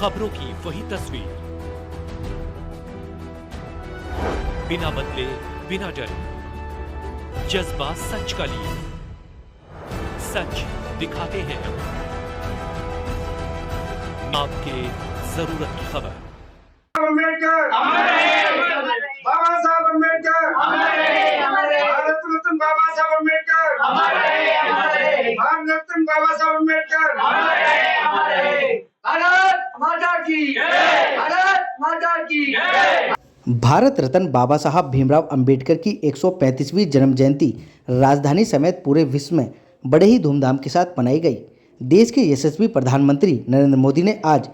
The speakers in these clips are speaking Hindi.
खबरों की वही तस्वीर, बिना बदले बिना डरे, जज्बा सच का लिए, सच दिखाते हैं आपके जरूरत की खबर। अम्बेडकर बाबा साहब अम्बेडकर, भारत रत्न बाबा साहब अम्बेडकर, भारत रत्न बाबा साहब अम्बेडकर, भारत माता की जय, भारत माता की जय। भारत रत्न बाबा साहब भीमराव अंबेडकर की 135वीं जन्म जयंती राजधानी समेत पूरे विश्व में बड़े ही धूमधाम के साथ मनाई गई। देश के यशस्वी प्रधानमंत्री नरेंद्र मोदी ने आज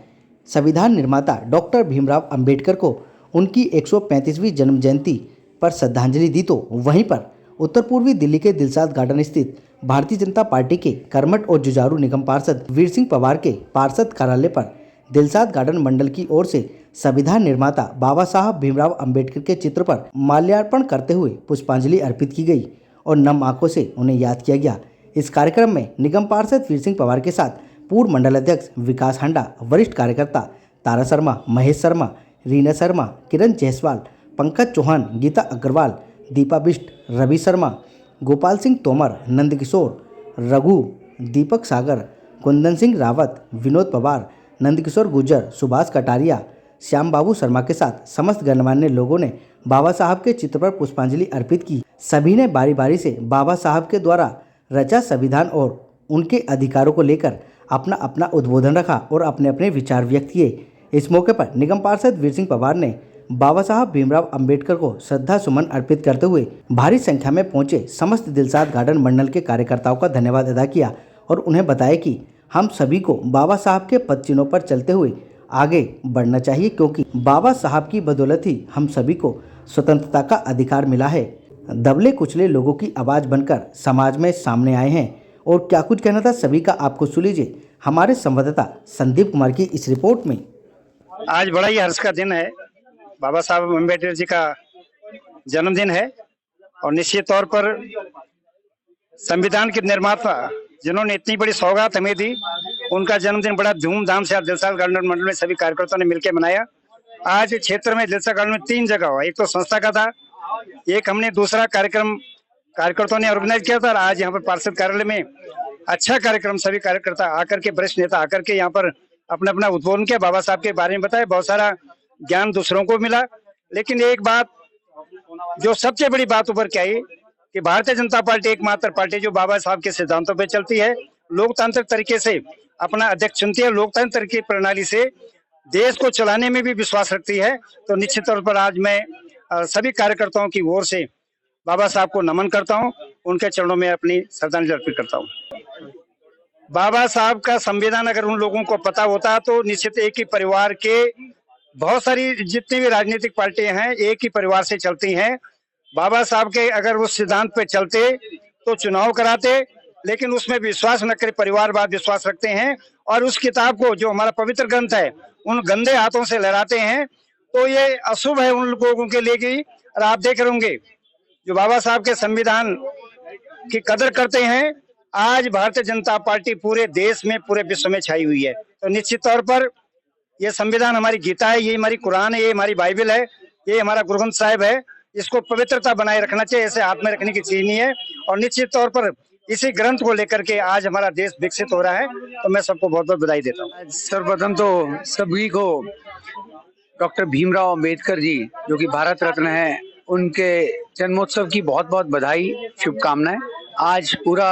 संविधान निर्माता डॉक्टर भीमराव अंबेडकर को उनकी 135वीं जन्म जयंती पर श्रद्धांजलि दी, तो वहीं पर उत्तर पूर्वी दिल्ली के दिलशाद गार्डन स्थित भारतीय जनता पार्टी के कर्मठ और जुझारू निगम पार्षद वीर सिंह पवार के पार्षद कार्यालय पर दिलशाद गार्डन मंडल की ओर से संविधान निर्माता बाबा साहब भीमराव अंबेडकर के चित्र पर माल्यार्पण करते हुए पुष्पांजलि अर्पित की गई और नम आंखों से उन्हें याद किया गया। इस कार्यक्रम में निगम पार्षद वीर सिंह पवार के साथ पूर्व मंडल अध्यक्ष विकास हांडा, वरिष्ठ कार्यकर्ता तारा शर्मा, महेश शर्मा, रीना शर्मा, किरण जायसवाल, पंकज चौहान, गीता अग्रवाल, दीपा बिष्ट, रवि शर्मा, गोपाल सिंह तोमर, नंदकिशोर, रघु, दीपक सागर, कुंदन सिंह रावत, विनोद पवार, नंदकिशोर गुर्जर, सुभाष कटारिया, श्याम बाबू शर्मा के साथ समस्त गणमान्य लोगों ने बाबा साहब के चित्र पर पुष्पांजलि अर्पित की। सभी ने बारी बारी से बाबा साहब के द्वारा रचा संविधान और उनके अधिकारों को लेकर अपना अपना उद्बोधन रखा और अपने अपने विचार व्यक्त किए। इस मौके पर निगम पार्षद वीर सिंह पवार ने बाबा साहब भीमराव अंबेडकर को श्रद्धा सुमन अर्पित करते हुए भारी संख्या में पहुंचे समस्त दिलशाद गार्डन मंडल के कार्यकर्ताओं का धन्यवाद अदा किया और उन्हें बताया कि हम सभी को बाबा साहब के पद चिन्हों पर चलते हुए आगे बढ़ना चाहिए, क्योंकि बाबा साहब की बदौलत ही हम सभी को स्वतंत्रता का अधिकार मिला है। दबले कुचले लोगों की आवाज बनकर समाज में सामने आए हैं। और क्या कुछ कहना था सभी का, आपको सुन लीजिए हमारे संवाददाता संदीप कुमार की इस रिपोर्ट में। आज बड़ा ही हर्ष का दिन है, बाबा साहब अम्बेडकर जी का जन्मदिन है और निश्चित तौर पर संविधान के निर्माता जिन्होंने इतनी बड़ी सौगात हमें दी, उनका जन्मदिन बड़ा धूमधाम से दिलशाद गार्डन मंडल में सभी कार्यकर्ताओं ने मिलकर मनाया। आज क्षेत्र में दिलशाद गार्डन में 3 जगह हुआ, एक तो संस्था का था, एक हमने दूसरा कार्यक्रम कार्यकर्ताओं ने ऑर्गेनाइज किया था और आज यहाँ पर पार्षद कार्यालय में अच्छा कार्यक्रम सभी कार्यकर्ता आकर के, वरिष्ठ नेता आकर के यहाँ पर अपना अपना उद्बोधन किया, बाबा साहब के बारे में बताया, बहुत सारा ज्ञान दूसरों को मिला। लेकिन एक बात जो सबसे बड़ी बात उभर के आई कि भारतीय जनता पार्टी एकमात्र पार्टी जो बाबा साहब के सिद्धांतों पर चलती है, लोकतांत्रिक तरीके से अपना अध्यक्ष चुनती है, लोकतांत्रिक की प्रणाली से देश को चलाने में भी विश्वास रखती है। तो निश्चित तौर पर आज मैं सभी कार्यकर्ताओं की ओर से बाबा साहब को नमन करता हूं, उनके चरणों में अपनी श्रद्धांजलि अर्पित करता हूं। बाबा साहब का संविधान अगर उन लोगों को पता होता तो निश्चित एक ही परिवार के बहुत सारी जितनी भी राजनीतिक पार्टियां हैं एक ही परिवार से चलती हैं। बाबा साहब के अगर उस सिद्धांत पे चलते तो चुनाव कराते, लेकिन उसमें विश्वास न करे, परिवारवाद विश्वास रखते हैं और उस किताब को जो हमारा पवित्र ग्रंथ है उन गंदे हाथों से लहराते हैं, तो ये अशुभ है उन लोगों के लिए। कि और आप देख रहे होंगे जो बाबा साहब के संविधान की कदर करते हैं, आज भारतीय जनता पार्टी पूरे देश में पूरे विश्व में छाई हुई है। तो निश्चित तौर पर यह संविधान हमारी गीता है, ये हमारी कुरान है, ये हमारी बाइबल है, ये हमारा गुरु ग्रंथ साहिब है, इसको पवित्रता बनाए रखना चाहिए, ऐसे हाथ में रखने की चीज नहीं है। और निश्चित तौर पर इसी ग्रंथ को लेकर के आज हमारा देश विकसित हो रहा है, तो मैं सबको बहुत बहुत बधाई देता हूँ। सर्वप्रथम तो सभी को डॉक्टर भीमराव अंबेडकर जी जो कि भारत रत्न हैं, उनके जन्मोत्सव की बहुत बहुत बधाई, शुभकामनाएं। आज पूरा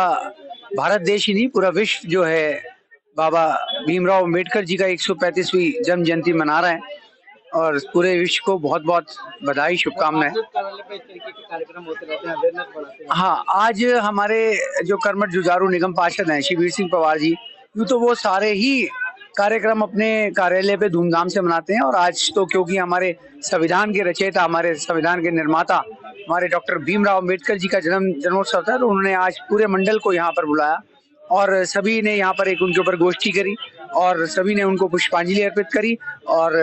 भारत देश ही नहीं, पूरा विश्व जो है बाबा भीमराव अंबेडकर जी का 135वीं जन्म जयंती मना रहे हैं और पूरे विश्व को बहुत बहुत बधाई, शुभकामनाएं। हाँ, आज हमारे जो कर्मठ जुझारू निगम पार्षद हैं श्री वीर सिंह पवार जी, यूँ तो वो सारे ही कार्यक्रम अपने कार्यालय पे धूमधाम से मनाते हैं और आज तो क्योंकि हमारे संविधान के रचयिता, हमारे संविधान के निर्माता हमारे डॉक्टर भीमराव अंबेडकर जी का जन्मोत्सव था, तो उन्होंने आज पूरे मंडल को यहाँ पर बुलाया और सभी ने यहाँ पर एक उनके ऊपर गोष्ठी करी और सभी ने उनको पुष्पांजलि अर्पित करी और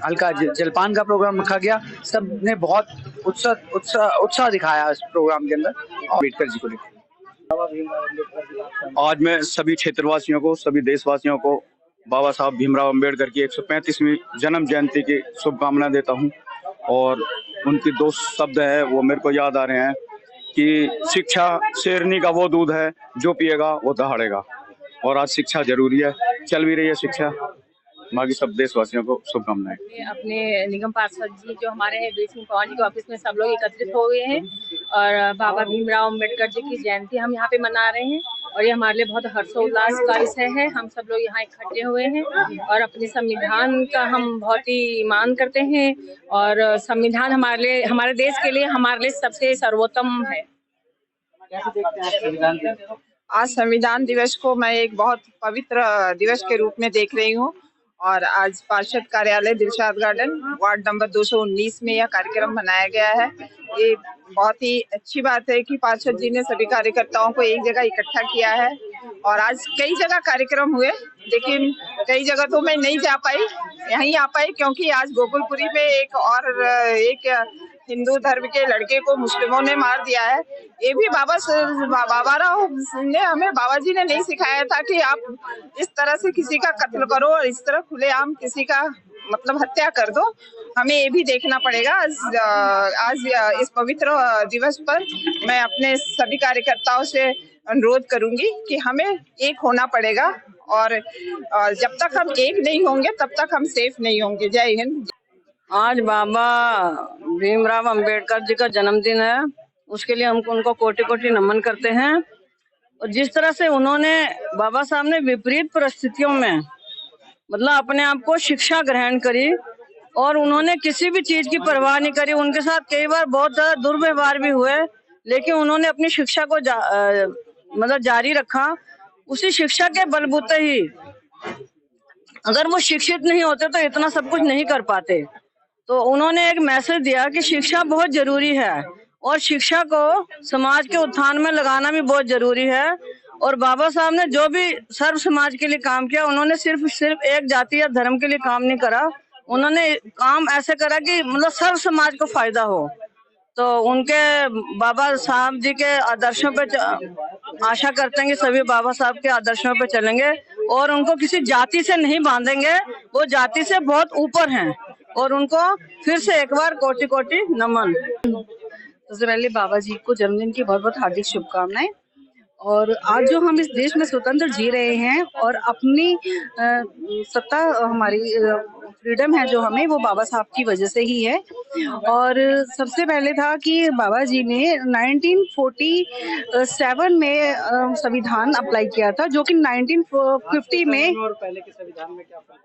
हल्का जलपान का प्रोग्राम रखा गया। सब ने बहुत उत्साह दिखाया इस प्रोग्राम के अंदर अम्बेडकर जी को लेकर। आज मैं सभी क्षेत्रवासियों को, सभी देशवासियों को बाबा साहब भीमराव अंबेडकर की 135वीं जन्म जयंती की शुभकामनाएं देता हूं। और उनके दो शब्द है वो मेरे को याद आ रहे हैं कि शिक्षा शेरनी का वो दूध है जो पिएगा वो दहाड़ेगा। और आज शिक्षा जरूरी है, चल भी रही है शिक्षा। बाकी सब देशवासियों को शुभकामनाएं। अपने निगम पार्षद जी जो हमारे हैं वीर सिंह पवार जी के ऑफिस में सब लोग एकत्रित हो गए हैं और बाबा भीमराव अंबेडकर जी की जयंती हम यहाँ पे मना रहे हैं और ये हमारे लिए बहुत हर्षोल्लास का विषय है। हम सब लोग यहाँ इकट्ठे हुए हैं और अपने संविधान का हम बहुत ही मान करते हैं और संविधान हमारे देश के लिए हमारे लिए सबसे सर्वोत्तम है। आज संविधान दिवस को मैं एक बहुत पवित्र दिवस के रूप में देख रही हूँ और आज पार्षद कार्यालय दिलशाद गार्डन वार्ड नंबर 219 में यह कार्यक्रम मनाया गया है। ये बहुत ही अच्छी बात है कि पार्षद जी ने सभी कार्यकर्ताओं को एक जगह इकट्ठा किया है और आज कई जगह कार्यक्रम हुए, लेकिन कई जगह तो मैं नहीं जा पाई, यहीं आ पाई क्योंकि आज गोकुलपुरी में एक हिंदू धर्म के लड़के को मुस्लिमों ने मार दिया है। ये भी बाबा जी ने नहीं सिखाया था कि आप इस तरह से किसी का कत्ल करो और इस तरह खुलेआम किसी का मतलब हत्या कर दो। हमें ये भी देखना पड़ेगा। आज इस पवित्र दिवस पर मैं अपने सभी कार्यकर्ताओं से अनुरोध करूंगी कि हमें एक होना पड़ेगा और जब तक हम एक नहीं होंगे तब तक हम सेफ नहीं होंगे। जय हिंद। आज बाबा भीमराव अंबेडकर जी का जन्मदिन है, उसके लिए हम उनको कोटि कोटि नमन करते हैं। और जिस तरह से उन्होंने बाबा साहब ने विपरीत परिस्थितियों में मतलब अपने आप को शिक्षा ग्रहण करी और उन्होंने किसी भी चीज की परवाह नहीं करी। उनके साथ कई बार बहुत ज्यादा दुर्व्यवहार भी हुए, लेकिन उन्होंने अपनी शिक्षा को मतलब जारी रखा। उसी शिक्षा के बलबूते ही अगर वो शिक्षित नहीं होते तो इतना सब कुछ नहीं कर पाते। तो उन्होंने एक मैसेज दिया कि शिक्षा बहुत जरूरी है और शिक्षा को समाज के उत्थान में लगाना भी बहुत जरूरी है। और बाबा साहब ने जो भी सर्व समाज के लिए काम किया, उन्होंने सिर्फ एक जाति या धर्म के लिए काम नहीं करा, उन्होंने काम ऐसे करा कि मतलब सर्व समाज को फायदा हो। तो उनके बाबा साहब जी के आदर्शों पे आशा करते हैं कि सभी बाबा साहब के आदर्शों पे चलेंगे और उनको किसी जाति से नहीं बांधेंगे, वो जाति से बहुत ऊपर हैं। और उनको फिर से एक बार कोटि कोटि नमन। सबसे पहले बाबा जी को जन्मदिन की बहुत बहुत हार्दिक शुभकामनाएं। और आज जो हम इस देश में स्वतंत्र जी रहे हैं और अपनी सत्ता हमारी फ्रीडम है जो हमें, वो बाबा साहब की वजह से ही है। और सबसे पहले था कि बाबा जी ने 1947 में संविधान अप्लाई किया था, जो कि 1950 में और पहले के संविधान में क्या फर्क है?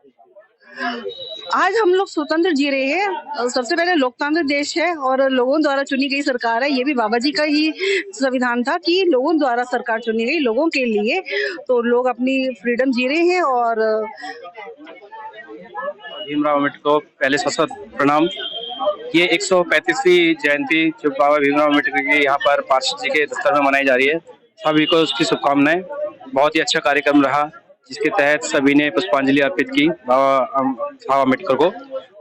आज हम लोग स्वतंत्र जी रहे हैं। सबसे पहले लोकतांत्रिक देश है और लोगों द्वारा चुनी गई सरकार है। ये भी बाबा जी का ही संविधान था कि लोगों द्वारा सरकार चुनी गई लोगों के लिए, तो लोग अपनी फ्रीडम जी रहे हैं। और भीमराव अम्बेडकर को पहले सशक्त प्रणाम। ये 135वीं जयंती जो बाबा भीमराव अम्बेडकर की यहाँ पर पार्षद जी के दफ्तर में मनाई जा रही है, सभी को उसकी शुभकामनाएं। बहुत ही अच्छा कार्यक्रम रहा जिसके तहत सभी ने पुष्पांजलि अर्पित की बाबा साहब अम्बेडकर को।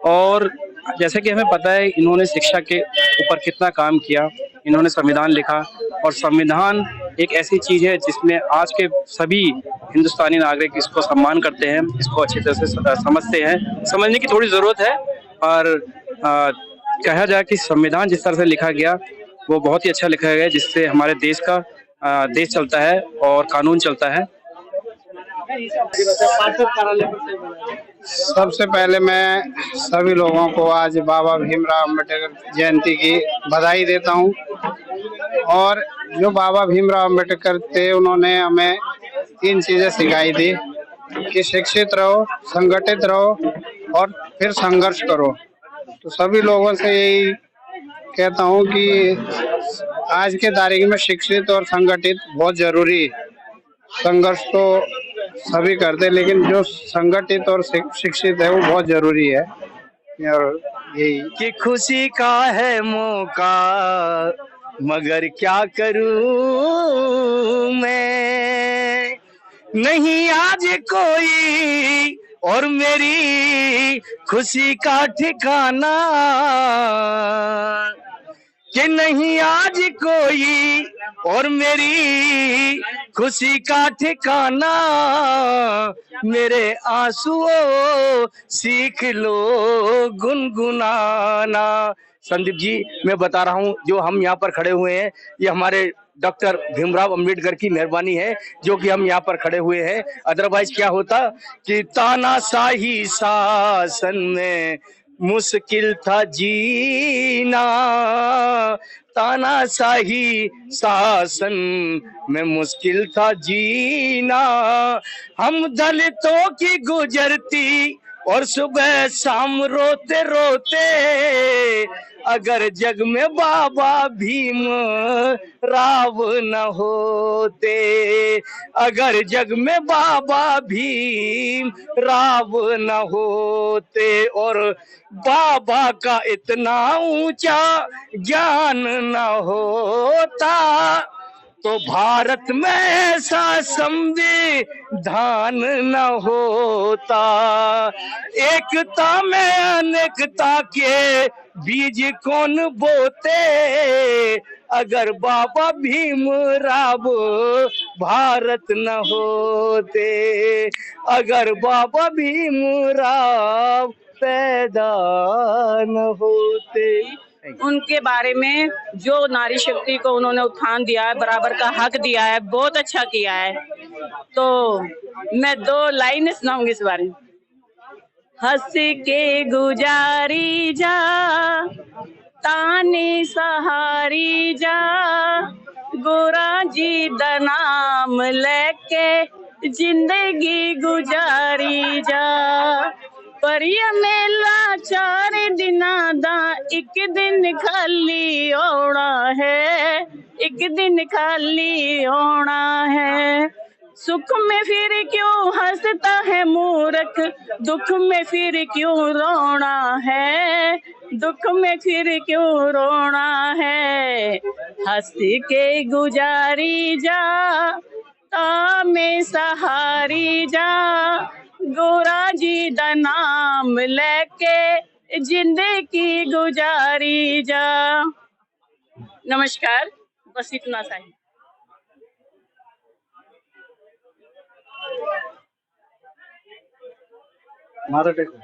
और जैसे कि हमें पता है इन्होंने शिक्षा के ऊपर कितना काम किया, इन्होंने संविधान लिखा और संविधान एक ऐसी चीज है जिसमें आज के सभी हिंदुस्तानी नागरिक इसको सम्मान करते हैं, इसको अच्छी तरह से समझते हैं। समझने की थोड़ी जरूरत है और कहा जाए कि संविधान जिस तरह से लिखा गया वो बहुत ही अच्छा लिखा गया, जिससे हमारे देश चलता है और कानून चलता है। सबसे पहले मैं सभी लोगों को आज बाबा भीमराव अम्बेडकर जयंती की बधाई देता हूं। और जो बाबा भीमराव अम्बेडकर थे उन्होंने हमें 3 चीजें सिखाई थी कि शिक्षित रहो, संगठित रहो और फिर संघर्ष करो। तो सभी लोगों से यही कहता हूं कि आज के तारीख में शिक्षित और संगठित बहुत जरूरी है। संघर्ष तो सभी करते, लेकिन जो संगठित और शिक्षित है वो बहुत जरूरी है। और यही कि खुशी का है मौका मगर क्या करूं मैं, नहीं आज कोई और मेरी खुशी का ठिकाना, कि नहीं आज कोई और मेरी खुशी का ठिकाना मेरे आंसुओं सीख लो गुनगुनाना। संदीप जी, मैं बता रहा हूँ, जो हम यहाँ पर खड़े हुए हैं ये हमारे डॉक्टर भीमराव अंबेडकर की मेहरबानी है जो कि हम यहाँ पर खड़े हुए हैं। अदरवाइज क्या होता कि तानाशाही शासन में मुश्किल था जीना, तानाशाही शासन में मुश्किल था जीना। हम दलितों की गुजरती और सुबह शाम रोते रोते, अगर जग में बाबा भीम राव न होते, अगर जग में बाबा भीम राव न होते, और बाबा का इतना ऊंचा ज्ञान न होता, तो भारत में ऐसा संविधान न होता। एकता में अनेकता के बीज कौन बोते, अगर बाबा भीमराव भारत न होते, अगर बाबा भीमराव पैदा न होते। उनके बारे में जो नारी शक्ति को उन्होंने उत्थान दिया है, बराबर का हक दिया है, बहुत अच्छा किया है। तो मैं 2 लाइनें सुनाऊंगी इस बारे में। हंस के गुजारी जा, ताने सहारी जा, गोरा जी दा नाम लेके जिंदगी गुजारी जा। पर ये मेला 4 दिना दा, एक दिन खाली होना है, एक दिन खाली होना है। सुख में फिर क्यों हंसता है मूर्ख, दुख में फिर क्यों रोना है, दुख में फिर क्यों रोना है। हंस के गुजारी जा, तामे सहारी जा, गोरा जी दा नाम लेके जिंदगी गुजारी जा। नमस्कार, बस इतना सा ही। मारो टेको।